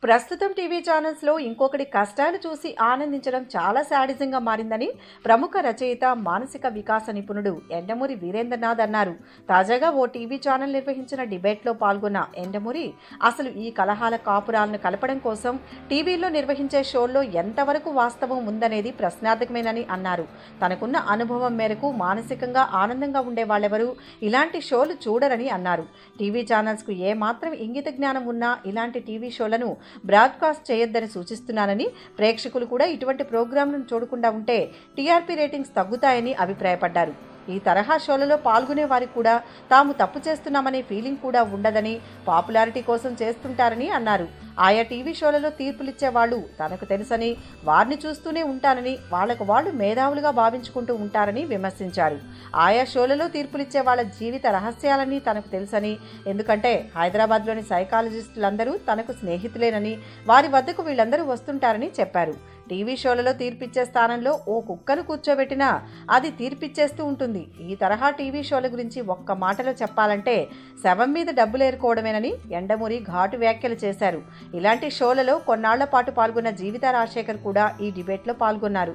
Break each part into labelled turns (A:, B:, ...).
A: ప్రస్తుతం టీవీ ఛానల్స్లో ఇంకొకటి కష్టాలు చూసి ఆనందించడం చాలా శాడిజంగా మారిందని ప్రముఖ రచయిత మానసిక వికాస నిపుణుడు ఎండమూరి వీరేంద్రనాథ్ అన్నారు. తాజాగా ఓ టీవీ ఛానల్ నిర్వహించిన డిబేట్లో పాల్గొన్న ఎండమూరి అసలు ఈ కలహాల కాపురాలను కలపడం కోసం టీవీలో నిర్వహించే షోల్లో ఎంతవరకు వాస్తవం ఉందనేది ప్రశ్నార్థకమేనని అన్నారు. తనకున్న అనుభవం మేరకు మానసికంగా ఆనందంగా ఉండే వాళ్ళెవరూ ఇలాంటి షోలు చూడరని అన్నారు. టీవీ ఛానల్స్కు ఏమాత్రం ఇంగిత జ్ఞానం ఉన్నా ఇలాంటి టీవీ షోలను బ్రాడ్కాస్ట్ చేయొద్దని సూచిస్తున్నానని, ప్రేక్షకులు కూడా ఇటువంటి ప్రోగ్రాంలను చూడకుండా ఉంటే టీఆర్పీ రేటింగ్స్ తగ్గుతాయని అభిప్రాయపడ్డారు. ఈ తరహా షోలలో పాల్గొనే వారికి కూడా తాము తప్పు చేస్తున్నామనే ఫీలింగ్ కూడా ఉండదని, పాపులారిటీ కోసం చేస్తుంటారని అన్నారు. ఆయా టీవీ షోలలో తీర్పులిచ్చే వాళ్ళు తనకు తెలుసని, వారిని చూస్తూనే ఉంటానని, వాళ్లకు వాళ్ళు మేధావులుగా భావించుకుంటూ ఉంటారని విమర్శించారు. ఆయా షోలలో తీర్పులిచ్చే వాళ్ళ జీవిత రహస్యాలని తనకు తెలుసని, ఎందుకంటే హైదరాబాద్లోని సైకాలజిస్టులందరూ తనకు స్నేహితులేనని, వారి వద్దకు వీళ్ళందరూ వస్తుంటారని చెప్పారు. టీవీ షోలలో తీర్పిచ్చే స్థానంలో ఓ కుక్కను కూర్చోబెట్టినా అది తీర్పిచ్చేస్తూ ఉంటుంది. ఈ తరహా టీవీ షోల గురించి ఒక్క మాటలో చెప్పాలంటే శవం మీద డబ్బులేరుకోవడమేనని ఎండమూరి ఘాటు వ్యాఖ్యలు చేశారు. ఇలాంటి షోలలో కొన్నాళ్ల పాటు పాల్గొన్న జీవిత రాజశేఖర్ కూడా ఈ డిబేట్లో పాల్గొన్నారు.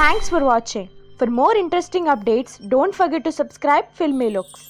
B: Thanks for watching. For more interesting updates, don't forget to subscribe Filmy Looks.